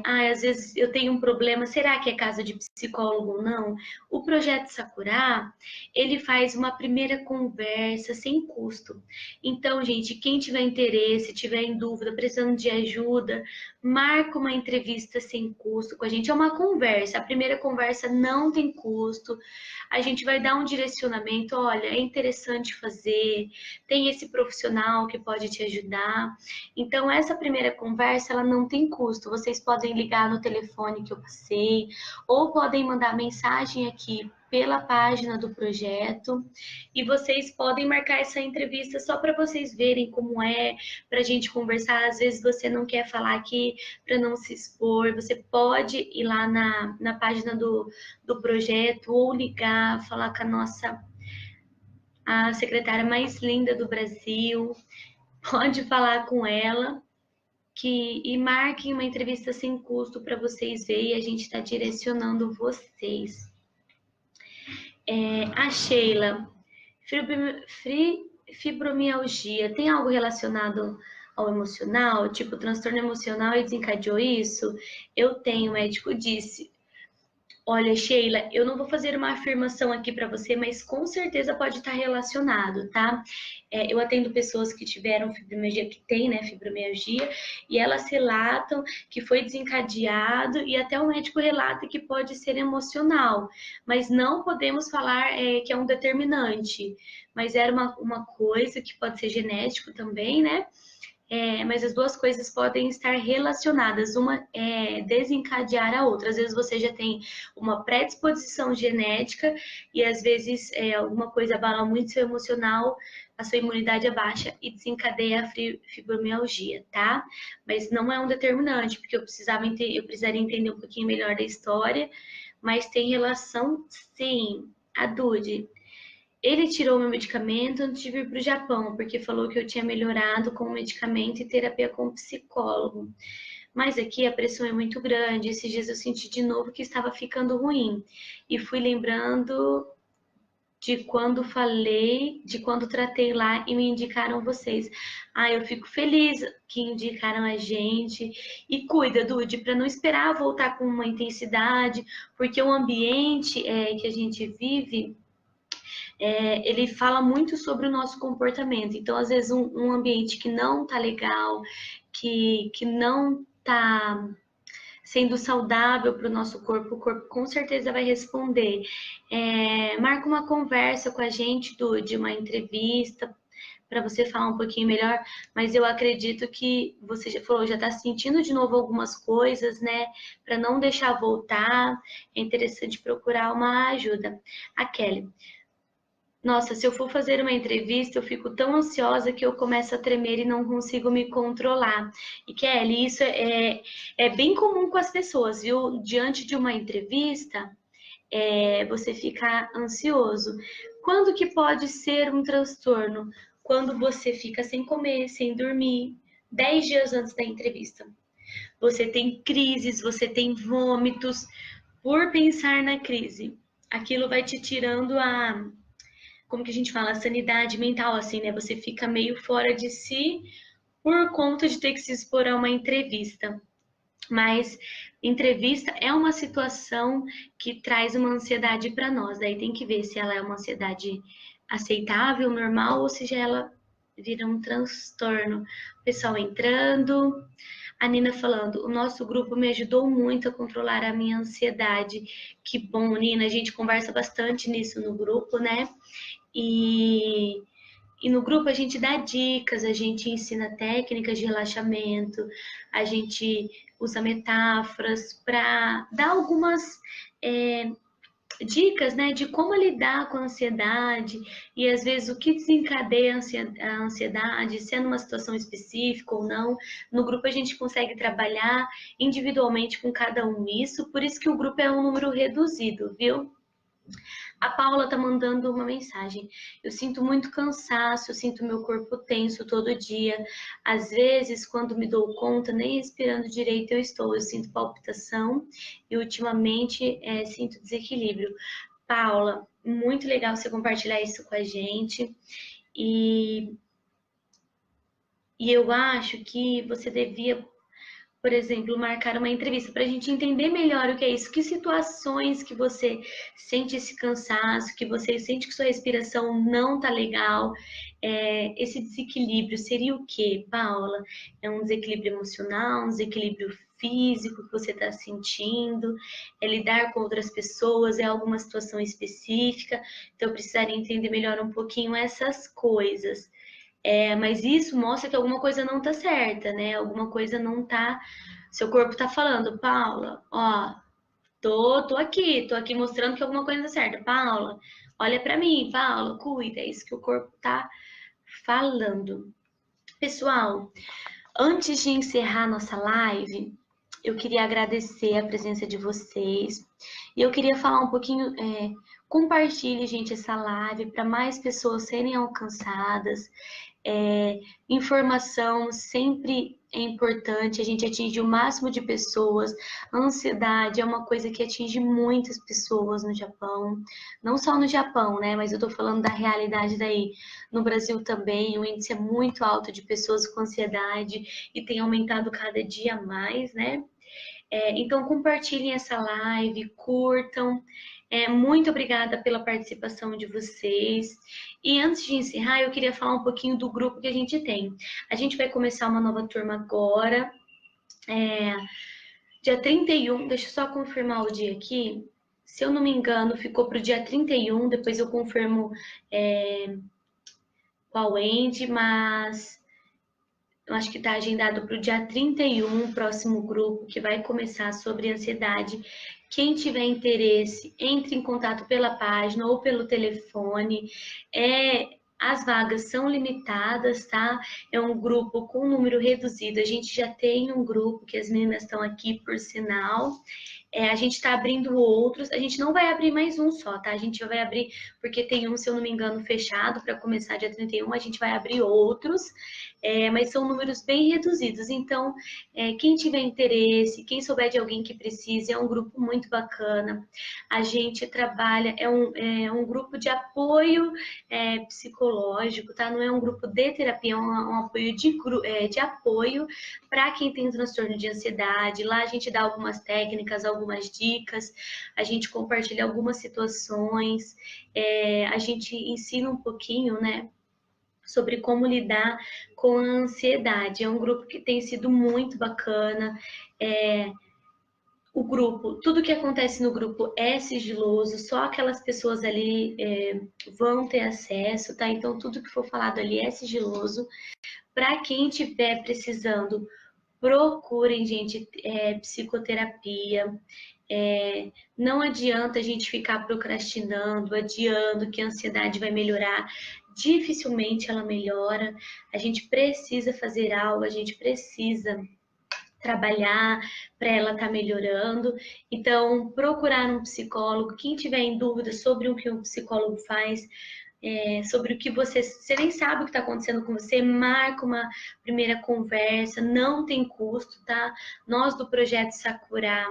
às vezes eu tenho um problema, será que é casa de psicólogo ou não? O projeto Sakura, ele faz uma primeira conversa sem custo. Então, gente, quem tiver interesse, tiver em dúvida, precisando de ajuda, marca uma entrevista sem custo com a gente. É uma conversa, a primeira conversa não tem custo. A gente vai dar um direcionamento, olha, é interessante fazer, tem esse profissional que pode te ajudar. Então, essa primeira conversa, ela não tem custo. Vocês podem ligar no telefone que eu passei, ou podem mandar mensagem aqui pela página do projeto, e vocês podem marcar essa entrevista só para vocês verem como é, para a gente conversar. Às vezes você não quer falar aqui para não se expor, você pode ir lá na página do projeto, ou ligar, falar com a secretária mais linda do Brasil, pode falar com ela e marquem uma entrevista sem custo para vocês verem e a gente está direcionando vocês. A Sheila, fibromialgia, tem algo relacionado ao emocional, tipo, transtorno emocional e desencadeou isso? Eu tenho, o médico disse. Olha, Sheila, eu não vou fazer uma afirmação aqui para você, mas com certeza pode estar relacionado, tá? Eu atendo pessoas que tiveram fibromialgia, que tem, né, fibromialgia, e elas relatam que foi desencadeado e até o médico relata que pode ser emocional, mas não podemos falar que é um determinante, mas era uma coisa que pode ser genético também, né? Mas as duas coisas podem estar relacionadas, uma é desencadear a outra. Às vezes você já tem uma predisposição genética e às vezes alguma coisa abala muito seu emocional, a sua imunidade é baixa e desencadeia a fibromialgia, tá? Mas não é um determinante, porque eu precisaria entender um pouquinho melhor da história, mas tem relação sim. A Dude, ele tirou meu medicamento antes de vir para o Japão, porque falou que eu tinha melhorado com o medicamento e terapia com o psicólogo. Mas aqui a pressão é muito grande. Esses dias eu senti de novo que estava ficando ruim. E fui lembrando de quando falei, de quando tratei lá e me indicaram vocês. Eu fico feliz que indicaram a gente. E cuida, Dude, para não esperar voltar com uma intensidade, porque o ambiente que a gente vive ele fala muito sobre o nosso comportamento. Então, às vezes, um ambiente que não tá legal, que não tá sendo saudável para o nosso corpo, o corpo com certeza vai responder. Marca uma conversa com a gente, de uma entrevista, para você falar um pouquinho melhor, mas eu acredito que você já falou, já está sentindo de novo algumas coisas, né? Para não deixar voltar, é interessante procurar uma ajuda. A Kelly, nossa, se eu for fazer uma entrevista, eu fico tão ansiosa que eu começo a tremer e não consigo me controlar. E Kelly, isso é bem comum com as pessoas, viu? Diante de uma entrevista, você fica ansioso. Quando que pode ser um transtorno? Quando você fica sem comer, sem dormir, 10 dias antes da entrevista. Você tem crises, você tem vômitos por pensar na crise. Aquilo vai te tirando como que a gente fala, a sanidade mental, assim, né? Você fica meio fora de si por conta de ter que se expor a uma entrevista. Mas entrevista é uma situação que traz uma ansiedade para nós. Daí tem que ver se ela é uma ansiedade aceitável, normal, ou se já ela vira um transtorno. O pessoal entrando, a Nina falando, o nosso grupo me ajudou muito a controlar a minha ansiedade. Que bom, Nina, a gente conversa bastante nisso no grupo, né? E, e no grupo a gente dá dicas, a gente ensina técnicas de relaxamento, a gente usa metáforas para dar algumas dicas, né, de como lidar com a ansiedade e às vezes o que desencadeia a ansiedade, se é numa situação específica ou não. No grupo a gente consegue trabalhar individualmente com cada um isso, por isso que o grupo é um número reduzido, viu? A Paula tá mandando uma mensagem. Eu sinto muito cansaço, eu sinto meu corpo tenso todo dia. Às vezes, quando me dou conta, nem respirando direito eu estou. Eu sinto palpitação e ultimamente sinto desequilíbrio. Paula, muito legal você compartilhar isso com a gente. E, e eu acho que você devia, por exemplo, marcar uma entrevista para a gente entender melhor o que é isso, que situações que você sente esse cansaço, que você sente que sua respiração não tá legal, esse desequilíbrio seria o quê, Paula? É um desequilíbrio emocional, um desequilíbrio físico que você está sentindo, é lidar com outras pessoas, é alguma situação específica, então eu precisaria entender melhor um pouquinho essas coisas. Mas isso mostra que alguma coisa não tá certa, né? Alguma coisa não tá. Seu corpo tá falando, Paula, ó, tô aqui mostrando que alguma coisa tá certa. Paula, olha pra mim, Paula, cuida, é isso que o corpo tá falando. Pessoal, antes de encerrar nossa live, eu queria agradecer a presença de vocês e eu queria falar um pouquinho Compartilhe, gente, essa live para mais pessoas serem alcançadas. Informação sempre é importante, a gente atinge o máximo de pessoas. A ansiedade é uma coisa que atinge muitas pessoas no Japão, não só no Japão, né? Mas eu tô falando da realidade daí. No Brasil também, o índice é muito alto de pessoas com ansiedade e tem aumentado cada dia mais, né? Então, compartilhem essa live, curtam. Muito obrigada pela participação de vocês. E antes de encerrar, eu queria falar um pouquinho do grupo que a gente tem. A gente vai começar uma nova turma agora, dia 31. Deixa eu só confirmar o dia aqui. Se eu não me engano, ficou para o dia 31, depois eu confirmo qual end, mas eu acho que está agendado para o dia 31, o próximo grupo, que vai começar sobre ansiedade. Quem tiver interesse, entre em contato pela página ou pelo telefone. As vagas são limitadas, tá? É um grupo com número reduzido. A gente já tem um grupo que as meninas estão aqui, por sinal. A gente está abrindo outros. A gente não vai abrir mais um só, tá? A gente vai abrir, porque tem um, se eu não me engano, fechado para começar dia 31. A gente vai abrir outros, mas são números bem reduzidos. Então, quem tiver interesse, quem souber de alguém que precise, é um grupo muito bacana. A gente trabalha, é um grupo de apoio psicológico, tá? Não é um grupo de terapia, é um apoio de apoio para quem tem transtorno de ansiedade. Lá a gente dá algumas técnicas, algumas dicas, a gente compartilha algumas situações, a gente ensina um pouquinho, né, sobre como lidar com a ansiedade. É um grupo que tem sido muito bacana. O grupo, tudo que acontece no grupo é sigiloso, só aquelas pessoas ali vão ter acesso, tá? Então, tudo que for falado ali é sigiloso. Para quem estiver precisando, procurem, gente, psicoterapia. Não adianta a gente ficar procrastinando, adiando que a ansiedade vai melhorar. Dificilmente ela melhora. A gente precisa fazer algo, a gente precisa trabalhar para ela estar melhorando. Então, procurar um psicólogo. Quem tiver em dúvida sobre o que um psicólogo faz, sobre o que você nem sabe o que está acontecendo com você, marca uma primeira conversa, não tem custo, tá? Nós do Projeto Sakura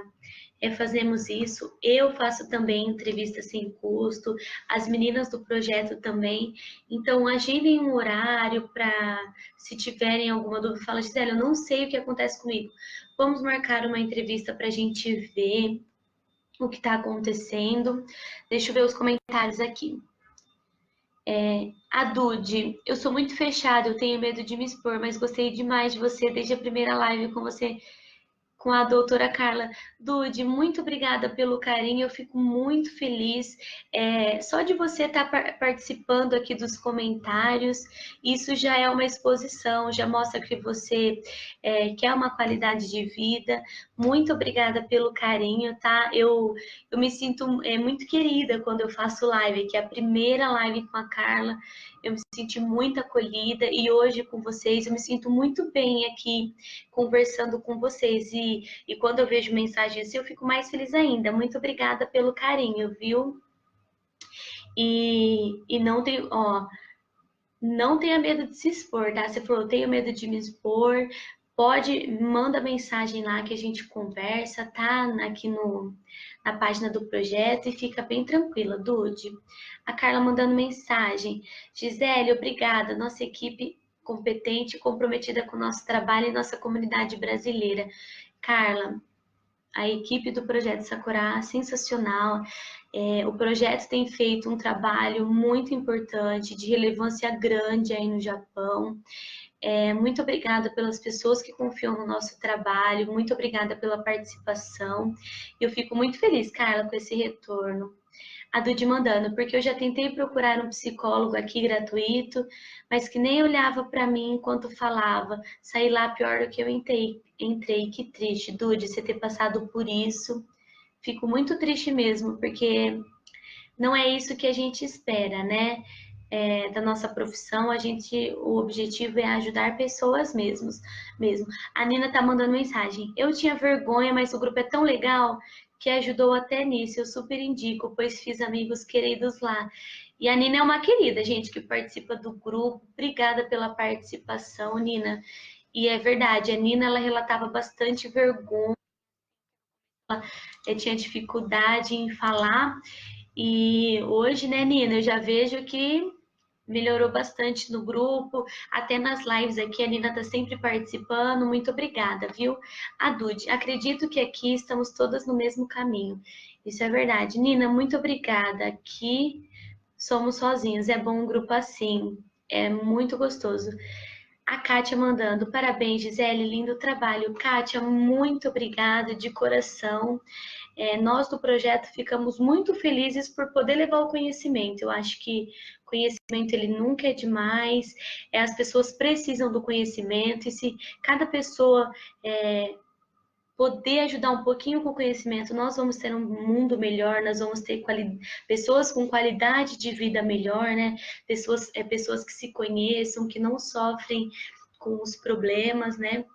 fazemos isso, eu faço também entrevista sem custo, as meninas do projeto também. Então, agendem um horário para, se tiverem alguma dúvida, fala, Gisele, eu não sei o que acontece comigo. Vamos marcar uma entrevista para a gente ver o que está acontecendo. Deixa eu ver os comentários aqui. A Dude, eu sou muito fechada, eu tenho medo de me expor, mas gostei demais de você desde a primeira live com você, com a doutora Carla. Dude, muito obrigada pelo carinho, eu fico muito feliz. Só de você estar participando aqui dos comentários, isso já é uma exposição, já mostra que você quer uma qualidade de vida. Muito obrigada pelo carinho, tá? Eu me sinto muito querida quando eu faço live, que é a primeira live com a Carla. Eu me senti muito acolhida e hoje com vocês eu me sinto muito bem aqui conversando com vocês. E quando eu vejo mensagem assim, eu fico mais feliz ainda. Muito obrigada pelo carinho, viu? E não tem, não tenha medo de se expor, tá? Você falou, eu tenho medo de me expor. Manda mensagem lá que a gente conversa, tá? Aqui na página do projeto e fica bem tranquila, Dude. A Carla mandando mensagem. Gisele, obrigada. Nossa equipe competente e comprometida com o nosso trabalho e nossa comunidade brasileira. Carla, a equipe do Projeto Sakura, sensacional. O projeto tem feito um trabalho muito importante, de relevância grande aí no Japão. Muito obrigada pelas pessoas que confiam no nosso trabalho, muito obrigada pela participação. Eu fico muito feliz, Carla, com esse retorno. A Dude mandando, porque eu já tentei procurar um psicólogo aqui gratuito, mas que nem olhava para mim enquanto falava. Saí lá pior do que eu entrei. Que triste, Dude, você ter passado por isso. Fico muito triste mesmo, porque não é isso que a gente espera, né? Da nossa profissão, o objetivo é ajudar pessoas mesmo. A Nina tá mandando mensagem. Eu tinha vergonha, mas o grupo é tão legal que ajudou até nisso. Eu super indico, pois fiz amigos queridos lá. E a Nina é uma querida, gente, que participa do grupo. Obrigada pela participação, Nina. E é verdade, a Nina, ela relatava bastante vergonha, tinha dificuldade em falar. E hoje, né, Nina, eu já vejo que melhorou bastante no grupo, até nas lives aqui, a Nina está sempre participando. Muito obrigada, viu? A Dude, acredito que aqui estamos todas no mesmo caminho. Isso é verdade. Nina, muito obrigada. Aqui somos sozinhos, é bom um grupo assim, é muito gostoso. A Kátia mandando, parabéns, Gisele, lindo trabalho. Kátia, muito obrigada de coração. Nós do projeto ficamos muito felizes por poder levar o conhecimento. Eu acho que conhecimento ele nunca é demais, as pessoas precisam do conhecimento, e se cada pessoa poder ajudar um pouquinho com o conhecimento, nós vamos ter um mundo melhor, nós vamos ter pessoas com qualidade de vida melhor, né? Pessoas que se conheçam, que não sofrem com os problemas, né?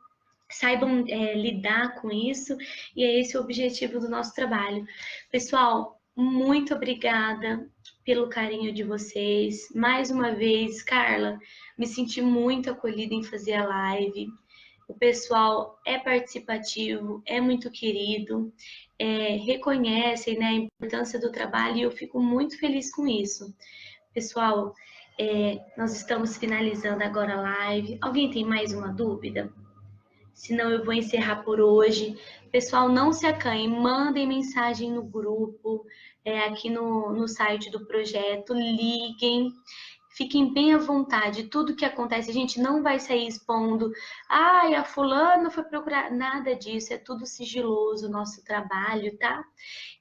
Saibam lidar com isso, e é esse o objetivo do nosso trabalho. Pessoal, muito obrigada pelo carinho de vocês. Mais uma vez, Carla, me senti muito acolhida em fazer a live. O pessoal é participativo, é muito querido, reconhecem, né, a importância do trabalho, e eu fico muito feliz com isso. Pessoal, nós estamos finalizando agora a live. Alguém tem mais uma dúvida? Senão eu vou encerrar por hoje. Pessoal, não se acanhem, mandem mensagem no grupo, aqui no site do projeto, liguem, fiquem bem à vontade. Tudo que acontece, a gente não vai sair expondo, ai, a fulana foi procurar, nada disso, é tudo sigiloso o nosso trabalho, tá?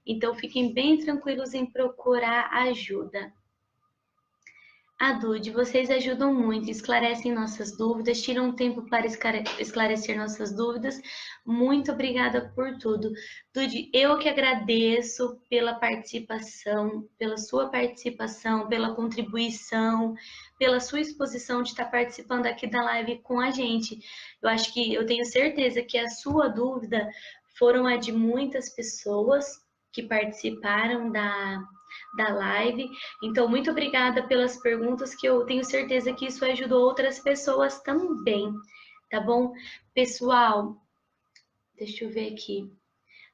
Então fiquem bem tranquilos em procurar ajuda. A Dude, vocês ajudam muito, esclarecem nossas dúvidas, tiram tempo para esclarecer nossas dúvidas. Muito obrigada por tudo. Dude, eu que agradeço pela participação, pela sua participação, pela contribuição, pela sua exposição de estar participando aqui da live com a gente. Eu tenho certeza que a sua dúvida foram a de muitas pessoas que participaram da live. Então, muito obrigada pelas perguntas, que eu tenho certeza que isso ajudou outras pessoas também, tá bom? Pessoal, deixa eu ver aqui.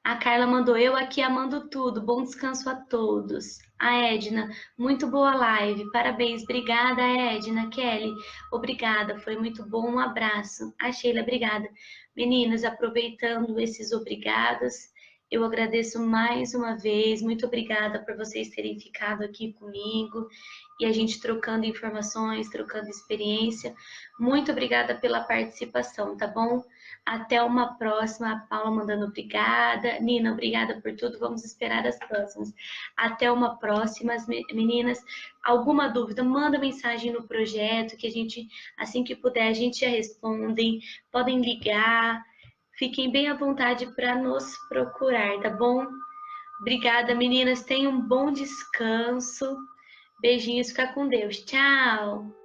A Carla mandou, eu aqui amando tudo, bom descanso a todos. A Edna, muito boa live, parabéns, obrigada Edna. Kelly, obrigada, foi muito bom, um abraço. A Sheila, obrigada. Meninas, aproveitando esses obrigados, eu agradeço mais uma vez, muito obrigada por vocês terem ficado aqui comigo e a gente trocando informações, trocando experiência. Muito obrigada pela participação, tá bom? Até uma próxima. A Paula mandando obrigada. Nina, obrigada por tudo. Vamos esperar as próximas. Até uma próxima, meninas. Alguma dúvida, manda mensagem no projeto, que a gente, assim que puder, a gente já responde. Podem ligar. Fiquem bem à vontade para nos procurar, tá bom? Obrigada, meninas. Tenham um bom descanso. Beijinhos, fica com Deus. Tchau!